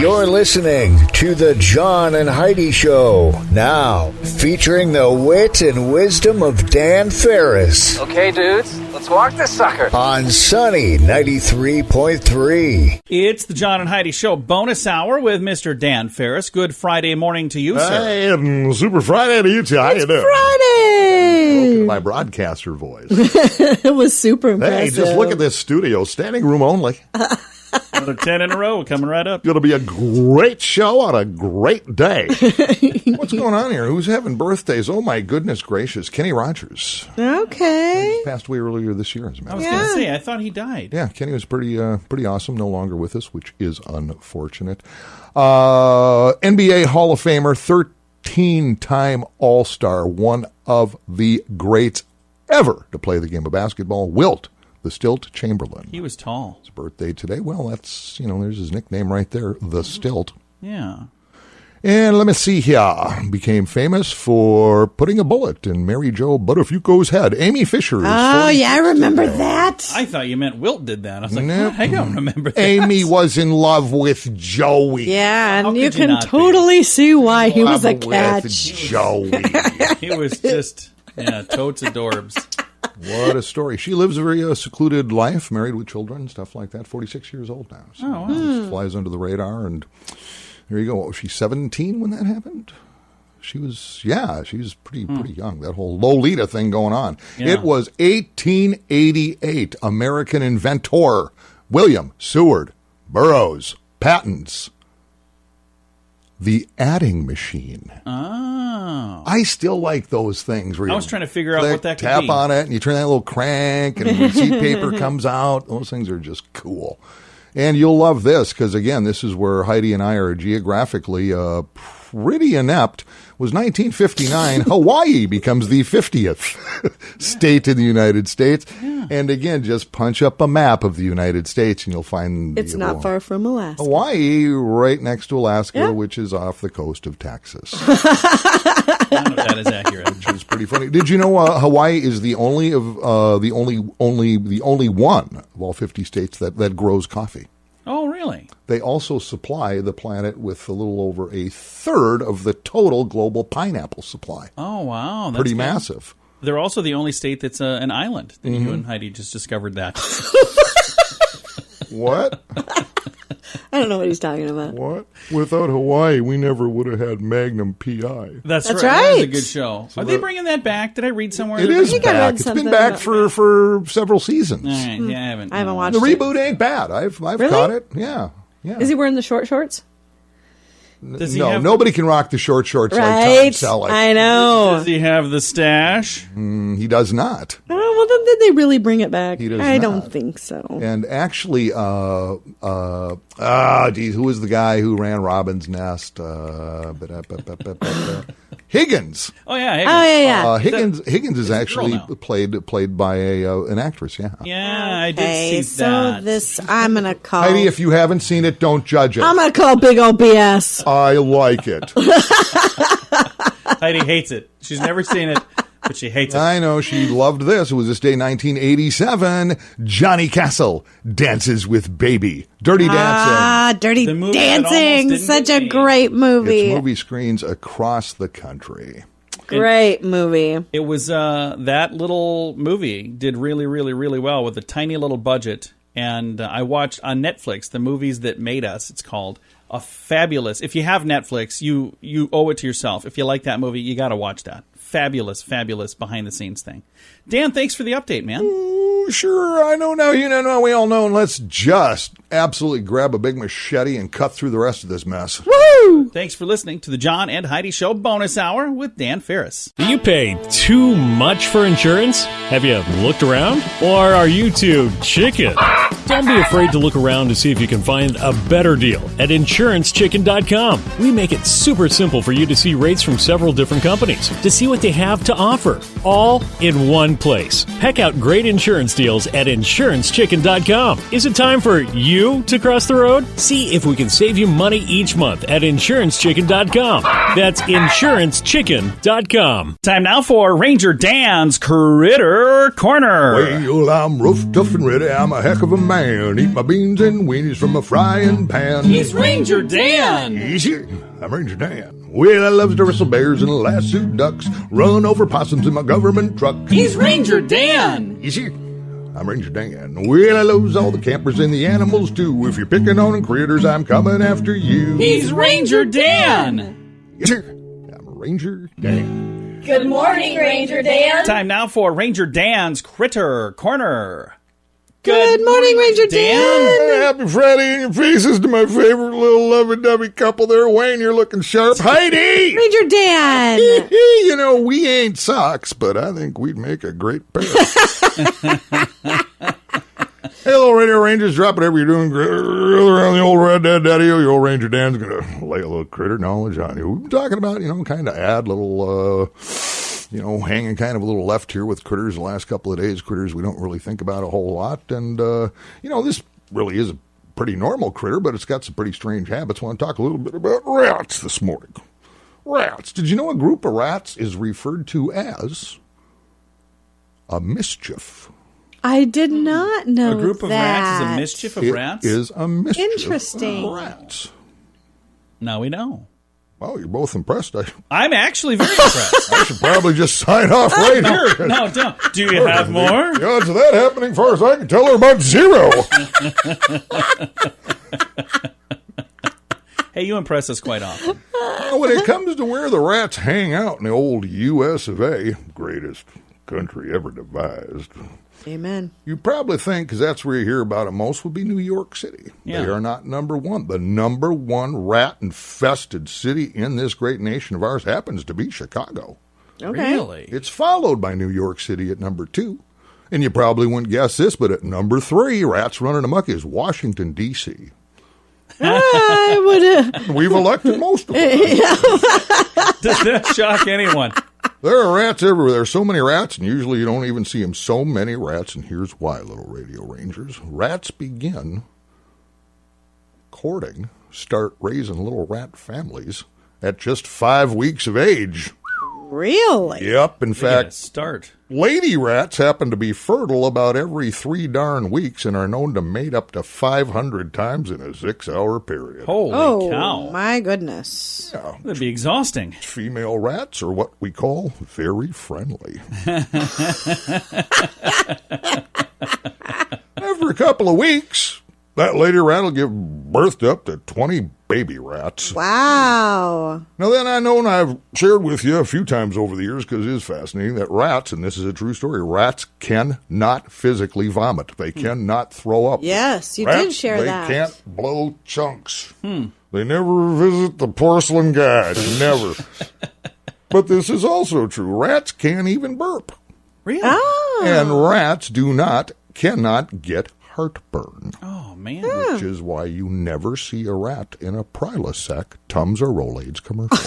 You're listening to the John and Heidi Show, now featuring the wit and wisdom of Dan Farris. Okay, dudes, let's walk this sucker. On Sunny 93.3. It's the John and Heidi Show bonus hour with Mr. Dan Farris. Good Friday morning to you, sir. Hey, and Super Friday to you, too. How you doing? Friday! Look at my broadcaster voice. It was super impressive. Hey, just look at this studio. Standing room only. Another 10 in a row coming right up. Going to be a great show on a great day. What's going on here? Who's having birthdays? Oh, my goodness gracious. Kenny Rogers. Okay. He passed away earlier this year, as a matter I of was fact. going to say, I thought he died. Yeah, Kenny was pretty awesome. No longer with us, which is unfortunate. NBA Hall of Famer, 13-time All-Star, one of the greats ever to play the game of basketball, Wilt, the Stilt Chamberlain. He was tall. His birthday today. Well, that's, there's his nickname right there, the Stilt. Yeah. And let me see here. Became famous for putting a bullet in Mary Jo Buttafuoco's head. Amy Fisher is 46 yeah, I remember today. that. I thought you meant Wilt did that. I was like, Nope. what? I don't remember that. Amy was in love with Joey. Yeah, How and you could you can not be? totally see why he was a Love catch. with Joey. He was just, totes adorbs. What a story. She lives a very secluded life, married with children, stuff like that. 46 years old now. So Oh, wow. just flies under the radar. And there you go. What was she, 17 when that happened? She was pretty young. That whole Lolita thing going on. Yeah. It was 1888. American inventor William Seward Burroughs patents the adding machine. Oh. I still like those things. Where I you was trying to figure out click, what that could tap be. on it, and you turn that little crank, and receipt paper comes out. Those things are just cool. And you'll love this, because, again, this is where Heidi and I are geographically pretty inept. Was 1959. Hawaii becomes the 50th state in the United States. Yeah. And, again, just punch up a map of the United States, and you'll find... It's not far from Alaska. Hawaii, right next to Alaska, Yeah. which is off the coast of Texas. None of that is accurate. Which is pretty funny. Did you know Hawaii is the only one of all 50 states that grows coffee? Oh, really? They also supply the planet with a little over a third of the total global pineapple supply. Oh, wow. That's Pretty good. massive. They're also the only state that's an island. You and Heidi just discovered that. What? I don't know what he's talking about. What? Without Hawaii, we never would have had Magnum P.I. That's That's right. That was a right. good show. Are they bringing that back? Did I read somewhere? It that is I think I read back. It's something been back about for several seasons. All right. Yeah, I haven't. I haven't watched The it. reboot ain't bad. I've Really? caught it. Yeah. Is he wearing the short shorts? Does he No, have- nobody can rock the short shorts like Tom Right. Selleck. I know. Does he have the stash? He does not. Oh, well, then did they really bring it back? He does I not. don't think so. And actually, geez, who was the guy who ran Robin's Nest? Higgins. Oh, yeah. Higgins. Oh, yeah. Higgins is a girl actually now. played by an actress. Yeah. Yeah, I Okay, did see so that. I'm going to call... Heidi, if you haven't seen it, don't judge it. I'm going to call big old BS. I like it. Heidi hates it. She's never seen it, but she hates it. I know she loved this. It was this day, 1987. Johnny Castle dances with Baby. Dirty Dancing. Dirty The movie that almost Dancing. didn't Such get a made. great movie. Its movie screens across the country. Great movie. It was that little movie did really, really, really well with a tiny little budget. And I watched on Netflix, The Movies That Made Us, it's called. A fabulous. If you have Netflix, you owe it to yourself. If you like that movie, you got to watch that. Fabulous, fabulous behind the scenes thing. Dan, thanks for the update, man. Sure, I know now. You know, we all know. And let's just absolutely grab a big machete and cut through the rest of this mess. Woo! Thanks for listening to the John and Heidi Show bonus hour with Dan Farris. Do you pay too much for insurance? Have you looked around? Or are you too chicken? Don't be afraid to look around to see if you can find a better deal at InsuranceChicken.com. We make it super simple for you to see rates from several different companies, to see what they have to offer, all in one place. Peck out great insurance deals at InsuranceChicken.com. Is it time for you to cross the road? See if we can save you money each month at InsuranceChicken.com. That's InsuranceChicken.com. Time now for Ranger Dan's Critter Corner. Well, I'm rough, tough, and ready. I'm a heck of a man. man. Eat my beans and weenies from a frying pan. He's Ranger Dan. Easy. I'm Ranger Dan. Well, I loves to wrestle bears and lasso ducks. Run over possums in my government truck. He's Ranger Dan. Easy. I'm Ranger Dan. Well, I loves all the campers and the animals too. If you're picking on critters, I'm coming after you. He's Ranger Dan. Yes, sir. I'm Ranger Dan. Good morning, Ranger Dan. Time now for Ranger Dan's Critter Corner. Good morning, Ranger Dan. Happy Friday in your faces to my favorite little lovey-dovey couple there. Wayne, you're looking sharp. Heidi! Ranger Dan. You know, we ain't socks, but I think we'd make a great pair. Hey, little Radio Rangers, drop whatever you're doing around the old Red Dad Daddy. Your old Ranger Dan's going to lay a little critter knowledge on you. We've been talking about, kind of add little... hanging kind of a little left here with critters the last couple of days. Critters we don't really think about a whole lot. And, this really is a pretty normal critter, but it's got some pretty strange habits. I want to talk a little bit about rats this morning. Rats. Did you know a group of rats is referred to as a mischief? I did not know A group of rats is a that. mischief of It rats? is a mischief Interesting. of rats. Now we know. Well, you're both impressed. I'm actually very impressed. I should probably just sign off right here. No, don't. Do you have more? The odds of that happening, far as I can tell, are about zero. Hey, you impress us quite often. When it comes to where the rats hang out in the old U.S. of A., greatest country ever devised, Amen. you probably think, because that's where you hear about it most, would be New York City. Yeah. They are not number one. The number one rat-infested city in this great nation of ours happens to be Chicago. Okay. Really? It's followed by New York City at number 2. And you probably wouldn't guess this, but at number 3, rats running amok, is Washington, D.C. I would. We've elected most of them. Does that shock anyone? There are rats everywhere. There are so many rats, and usually you don't even see them. So many rats, and here's why, little Radio Rangers. Rats begin courting, start raising little rat families at just 5 weeks of age. Really? Yep, in fact, Start. lady rats happen to be fertile about every 3 darn weeks and are known to mate up to 500 times in a 6-hour period. Holy cow. My goodness. Yeah. That'd be exhausting. Female rats are what we call very friendly. After a couple of weeks, that lady rat will give birth to up to 20 baby rats. Wow. Now then, I know, and I've shared with you a few times over the years, because it is fascinating, that rats, and this is a true story, rats cannot physically vomit. They cannot throw up. Yes, you Rats, did share that. They can't blow chunks. They never visit the porcelain god. Never. But this is also true. Rats can't even burp. Really? Oh. And rats cannot get heartburn. Oh, man. Which is why you never see a rat in a Prilosec, Tums, or Rolaids commercial.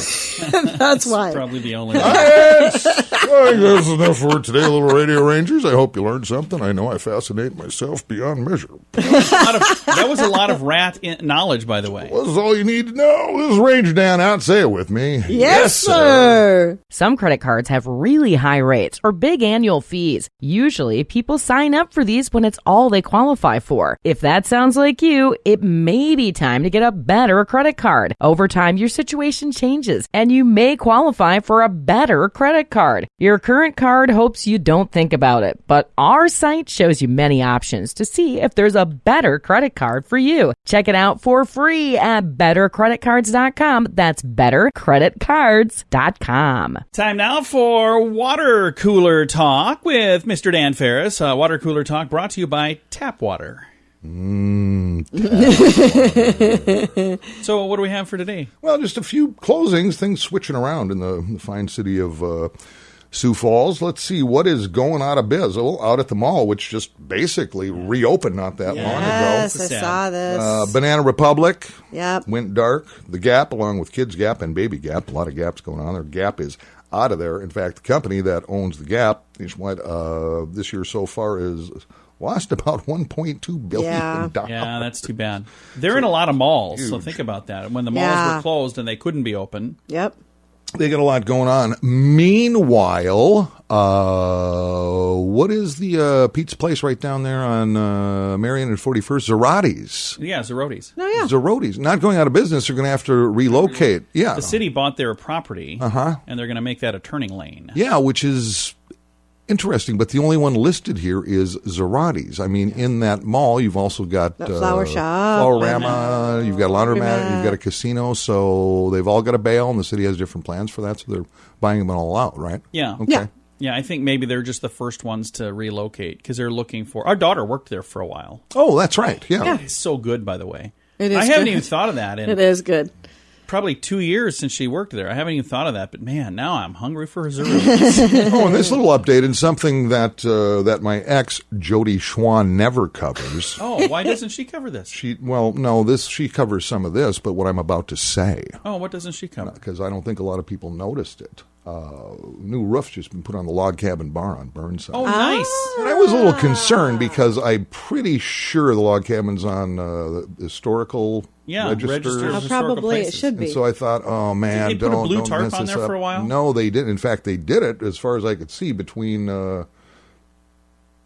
That's why. Probably the only one. I think that's enough for today, little Radio Rangers. I hope you learned something. I know I fascinate myself beyond measure. That was a lot of rat knowledge, by the way. This is all you need to know. This is Ranger Dan out. Say it with me. Yes, sir. Some credit cards have really high rates or big annual fees. Usually, people sign up for these when it's all they qualify for. If that sounds like you, it may be time to get a better credit card. Over time, your situation changes, and you may qualify for a better credit card. Your current card hopes you don't think about it, but our site shows you many options to see if there's a better credit card for you. Check it out for free at bettercreditcards.com. That's bettercreditcards.com. Time now for Water Cooler Talk with Mr. Dan Farris. Water Cooler Talk brought to you by Tap Water. So what do we have for today? Well, just a few closings, things switching around in the fine city of Sioux Falls. Let's see what is going out of biz. Oh, out at the mall, which just basically reopened not that long ago. Yes, I Sad. saw this. Banana Republic Yep. went dark. The Gap, along with Kids Gap and Baby Gap, a lot of gaps going on there. Gap is out of there. In fact, the company that owns the Gap this year so far is lost about $1.2 billion. Yeah, that's too bad. They're in a lot of malls, so think about that. When the malls were closed and they couldn't be open. Yep. They got a lot going on. Meanwhile, what is the pizza place right down there on Marion and 41st? Zeroti's. Yeah, Zeroti's. Oh, yeah. Zeroti's. Not going out of business. They're going to have to relocate. Yeah. The city bought their property, and they're going to make that a turning lane. Yeah, which is interesting, but the only one listed here is Zeroti's. I mean, in that mall, you've also got The flower shop. Flowerama, you've got a laundromat, you've got a casino, so they've all got a bail, and the city has different plans for that, so they're buying them all out, right? Yeah. Okay. Yeah. Yeah, I think maybe they're just the first ones to relocate because they're looking for... Our daughter worked there for a while. Oh, that's right, yeah. It's so good, by the way. It is I haven't good. even thought of that in It is good. probably 2 years since she worked there. I haven't even thought of that, but man, now I'm hungry for Zeroti's. Oh, and this little update and something that that my ex, Jody Schwan, never covers. Oh, why doesn't she cover this? She covers some of this, but what I'm about to say, Oh, what doesn't she cover? because I don't think a lot of people noticed it. New roof's just been put on the log cabin bar on Burnside. Oh, nice. And I was a little concerned because I'm pretty sure the log cabin's on the historical register. Historical Probably it places. should And be. so I thought, oh man, Did they put a blue don't tarp mess on this there up. for a while? No, they didn't. In fact, they did it as far as I could see between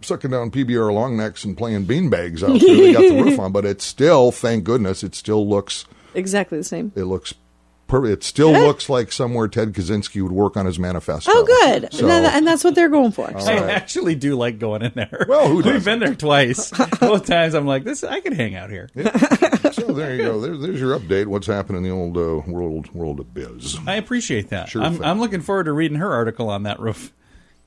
sucking down PBR long necks and playing beanbags out there. They got the roof on, but it still, thank goodness, it still looks. Exactly the same. It looks. It still looks like somewhere Ted Kaczynski would work on his manifesto. Oh, good. So, and that's what they're going for. So. I actually do like going in there. Well, who We've doesn't? been there twice. Both times I'm like, I could hang out here. So there you go. There's your update. What's happening in the old world of biz? I appreciate that. Sure thing. I'm looking forward to reading her article on that roof.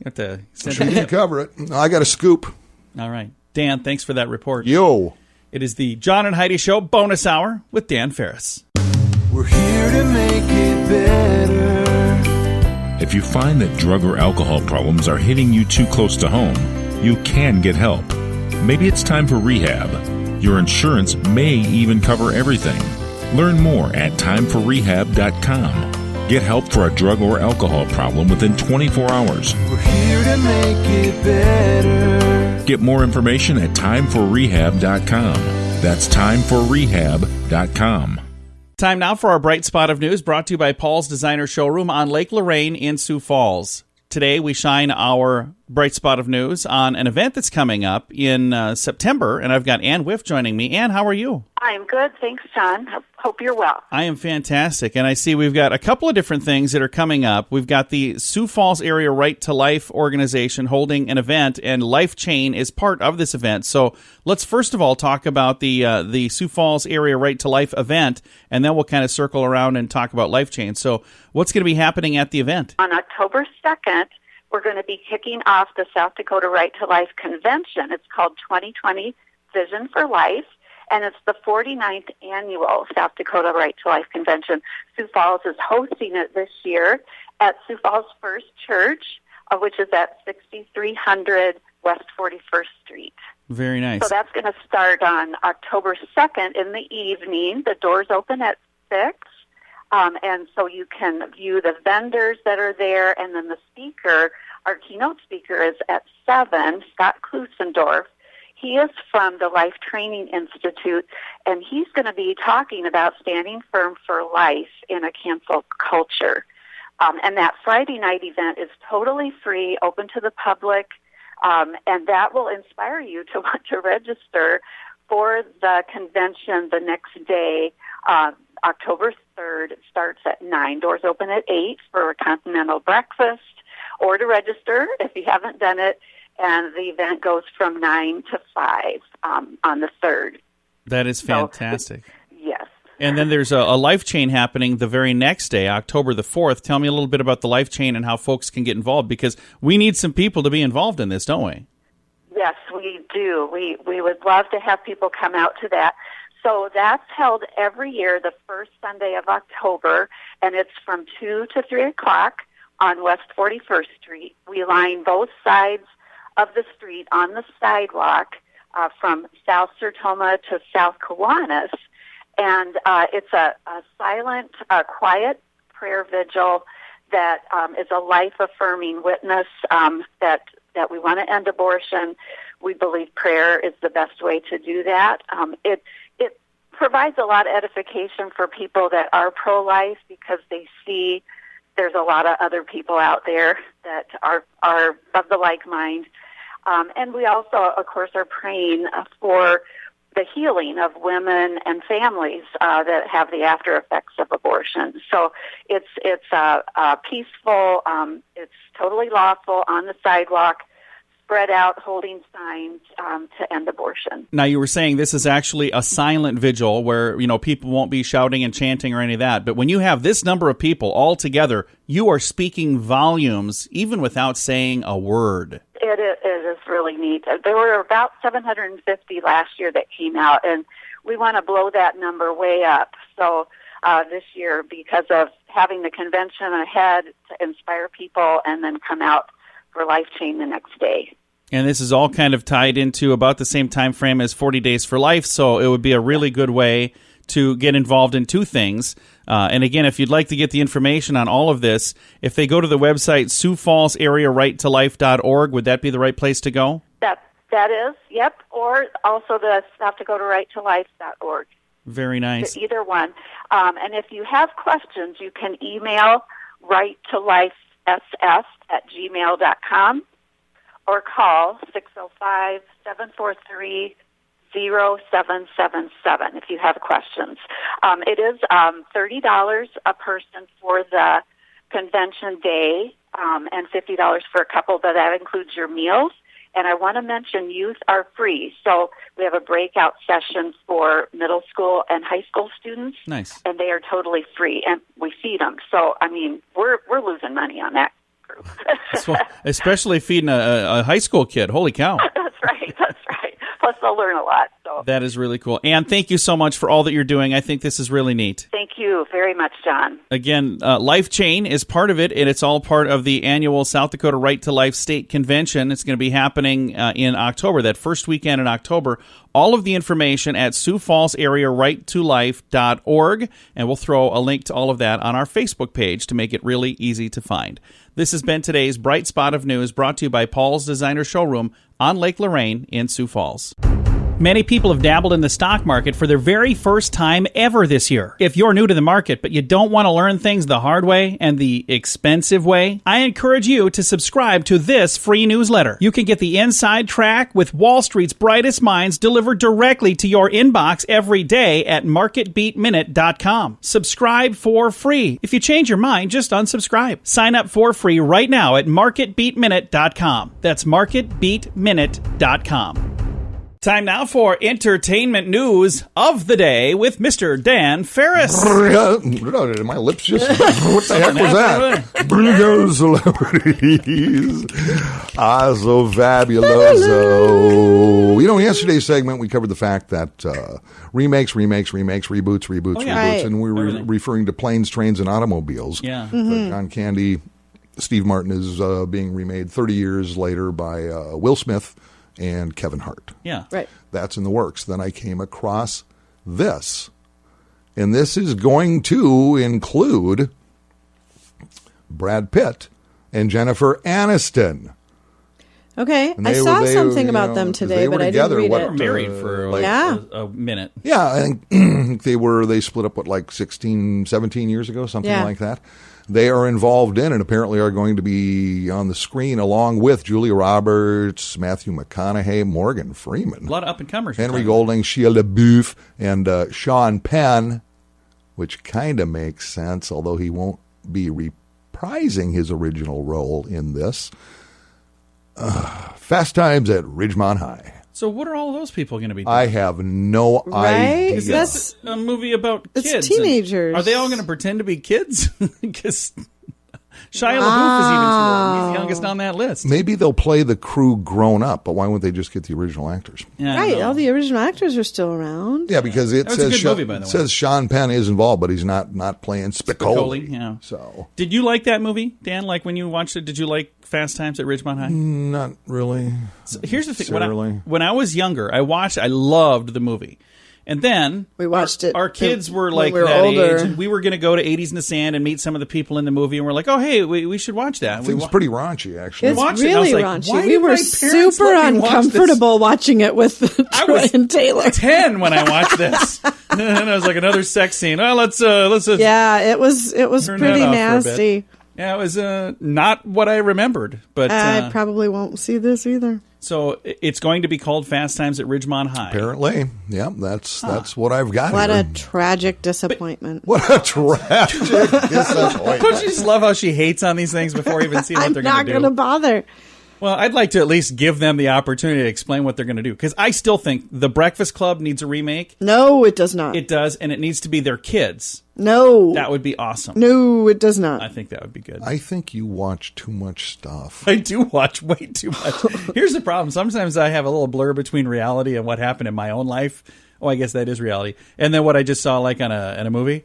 You have to send She it. can cover it. I got a scoop. All right. Dan, thanks for that report. Yo. It is the John and Heidi Show bonus hour with Dan Farris. We're here to make it better. If you find that drug or alcohol problems are hitting you too close to home, you can get help. Maybe it's time for rehab. Your insurance may even cover everything. Learn more at timeforrehab.com. Get help for a drug or alcohol problem within 24 hours. We're here to make it better. Get more information at timeforrehab.com. That's timeforrehab.com. Time now for our bright spot of news brought to you by Paul's Designer Showroom on Lake Lorraine in Sioux Falls. Today we shine our bright spot of news on an event that's coming up in September, and I've got Ann Whiff joining me. Ann, how are you? I'm good. Thanks, John. Hope you're well. I am fantastic, and I see we've got a couple of different things that are coming up. We've got the Sioux Falls Area Right to Life organization holding an event, and Life Chain is part of this event. So let's first of all talk about the Sioux Falls Area Right to Life event, and then we'll kind of circle around and talk about Life Chain. So what's going to be happening at the event? On October 2nd, we're going to be kicking off the South Dakota Right to Life Convention. It's called 2020 Vision for Life, and it's the 49th annual South Dakota Right to Life Convention. Sioux Falls is hosting it this year at Sioux Falls First Church, which is at 6300 West 41st Street. Very nice. So that's going to start on October 2nd in the evening. The doors open at 6. And so you can view the vendors that are there, and then the speaker, our keynote speaker, is at 7, Scott Klusendorf. He is from the Life Training Institute, and he's going to be talking about standing firm for life in a cancel culture. And that Friday night event is totally free, open to the public, and that will inspire you to want to register for the convention the next day. October 3rd, it starts at 9. Doors open at 8 for a continental breakfast, or to register if you haven't done it. And the event goes from 9 to 5 on the 3rd. That is fantastic. So, yes. And then there's a Life Chain happening the very next day, October the 4th. Tell me a little bit about the Life Chain and how folks can get involved, because we need some people to be involved in this, don't we? Yes, we do. We would love to have people come out to that. So that's held every year, the first Sunday of October, and it's from 2 to 3 o'clock on West 41st Street. We line both sides of the street on the sidewalk from South Sertoma to South Kiwanis, and it's a silent, quiet prayer vigil that is a life-affirming witness that we want to end abortion. We believe prayer is the best way to do that. It provides a lot of edification for people that are pro-life, because they see there's a lot of other people out there that are of the like mind. And we also, of course, are praying for the healing of women and families that have the after effects of abortion. So it's peaceful, it's totally lawful, on the sidewalk, spread out, holding signs to end abortion. Now, you were saying this is actually a silent vigil where, people won't be shouting and chanting or any of that. But when you have this number of people all together, you are speaking volumes even without saying a word. It is really neat. There were about 750 last year that came out, and we want to blow that number way up. So this year, because of having the convention ahead to inspire people and then come out for Life Chain the next day. And this is all kind of tied into about the same time frame as 40 Days for Life, so it would be a really good way to get involved in two things. And again, if you'd like to get the information on all of this, if they go to the website Sioux Falls Area RightToLife.org, would that be the right place to go? That is, yep. Or also have to go to RightToLife.org. Very nice. Either one. And if you have questions, you can email RightToLifeSS@gmail.com or call 605-743-0777 if you have questions. It is $30 a person for the convention day and $50 for a couple, but that includes your meals. And I want to mention youth are free. So we have a breakout session for middle school and high school students. Nice. And they are totally free, and we feed them. So, I mean, we're losing money on that group. Especially feeding a high school kid. Holy cow. That's right. Plus, they'll learn a lot. So that is really cool. Ann, thank you so much for all that you're doing. I think this is really neat. Thank you very much, John. Again, Life Chain is part of it, and it's all part of the annual South Dakota Right to Life State Convention. It's going to be happening in October, that first weekend in October. All of the information at Sioux Falls Area RightToLife.org, and we'll throw a link to all of that on our Facebook page to make it really easy to find. This has been today's Bright Spot of News, brought to you by Paul's Designer Showroom on Lake Lorraine in Sioux Falls. Many people have dabbled in the stock market for their very first time ever this year. If you're new to the market, but you don't want to learn things the hard way and the expensive way, I encourage you to subscribe to this free newsletter. You can get the inside track with Wall Street's brightest minds delivered directly to your inbox every day at MarketBeatMinute.com. Subscribe for free. If you change your mind, just unsubscribe. Sign up for free right now at MarketBeatMinute.com. That's MarketBeatMinute.com. Time now for entertainment news of the day with Mr. Dan Farris. My lips just... What the heck was that? Brilliant celebrities. So fabulous. In yesterday's segment, we covered the fact that remakes, reboots. Right. And we were referring to Planes, Trains, and Automobiles. Yeah. John Candy, Steve Martin is being remade 30 years later by Will Smith and Kevin Hart. Yeah. Right. That's in the works. Then I came across this. And this is going to include Brad Pitt and Jennifer Aniston. Okay. And I saw something about them today, but I didn't read They were it. married for a minute. Yeah, I think they split up, 16, 17 years ago, something like that. They are involved in and apparently are going to be on the screen along with Julia Roberts, Matthew McConaughey, Morgan Freeman. A lot of up-and-comers. Henry Golding, Shia LaBeouf, and Sean Penn, which kind of makes sense, although he won't be reprising his original role in this. Fast Times at Ridgemont High. So what are all those people going to be doing? I have no idea. That's a movie about kids. It's teenagers. Are they all going to pretend to be kids? Because Shia LaBeouf is even too old. He's the youngest on that list. Maybe they'll play the crew grown up, but why wouldn't they just get the original actors? Yeah, Right, all the original actors are still around. Yeah, because it says movie, by the way. says Sean Penn is involved, but he's not playing Spicoli. Yeah. So did you like that movie, Dan? Like when you watched it, did you like Fast Times at Ridgemont High? Not really. So here's the thing: when I was younger, I loved the movie. And then we watched it. Our kids were like we were that older. age, and we were going to go to 80s in the Sand and meet some of the people in the movie, and we're like, oh, hey, we should watch that. It was pretty raunchy, actually. It's watched really it, and I was like, raunchy. We were super uncomfortable watching it with Troy and Taylor. 10 when I watched this, and it was like another sex scene. Oh, let's yeah, it was pretty nasty. Yeah, it was not what I remembered. But I probably won't see this either. So it's going to be called Fast Times at Ridgemont High. Apparently. Yeah, that's what I've got What here. a tragic disappointment. What a tragic disappointment. Don't you just love how she hates on these things before even seeing what they're going to do? I'm not going to bother. Well, I'd like to at least give them the opportunity to explain what they're going to do. Because I still think The Breakfast Club needs a remake. No, it does not. It does, and it needs to be their kids. No. That would be awesome. No, it does not. I think that would be good. I think you watch too much stuff. I do watch way too much. Here's the problem. Sometimes I have a little blur between reality and what happened in my own life. Oh, I guess that is reality. And then what I just saw like on a movie.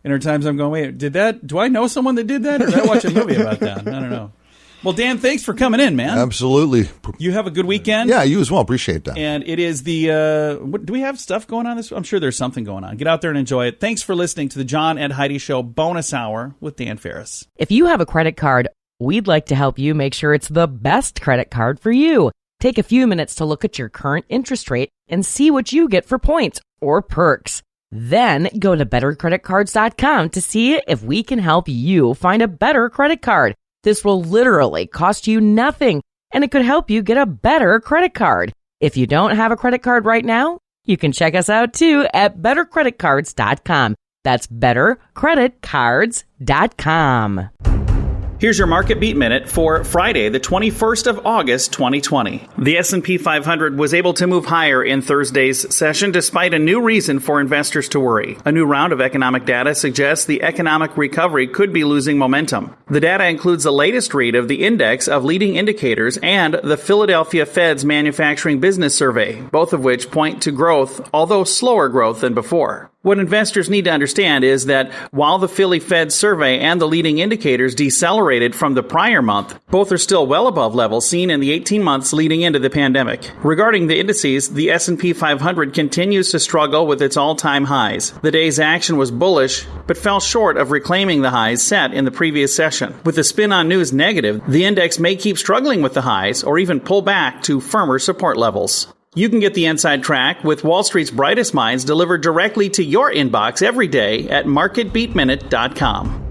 And there are times I'm going, wait, do I know someone that did that? Or did I watch a movie about that? I don't know. Well, Dan, thanks for coming in, man. Absolutely. You have a good weekend. Yeah, you as well. Appreciate that. And it is do we have stuff going on this? I'm sure there's something going on. Get out there and enjoy it. Thanks for listening to the John and Heidi Show bonus hour with Dan Farris. If you have a credit card, we'd like to help you make sure it's the best credit card for you. Take a few minutes to look at your current interest rate and see what you get for points or perks. Then go to bettercreditcards.com to see if we can help you find a better credit card. This will literally cost you nothing, and it could help you get a better credit card. If you don't have a credit card right now, you can check us out too at bettercreditcards.com. That's bettercreditcards.com. Here's your Market Beat Minute for Friday, the 21st of August, 2020. The S&P 500 was able to move higher in Thursday's session despite a new reason for investors to worry. A new round of economic data suggests the economic recovery could be losing momentum. The data includes the latest read of the Index of Leading Indicators and the Philadelphia Fed's Manufacturing Business Survey, both of which point to growth, although slower growth than before. What investors need to understand is that while the Philly Fed survey and the leading indicators decelerated from the prior month, both are still well above levels seen in the 18 months leading into the pandemic. Regarding the indices, the S&P 500 continues to struggle with its all-time highs. The day's action was bullish, but fell short of reclaiming the highs set in the previous session. With the spin on news negative, the index may keep struggling with the highs or even pull back to firmer support levels. You can get the inside track with Wall Street's brightest minds delivered directly to your inbox every day at marketbeatminute.com.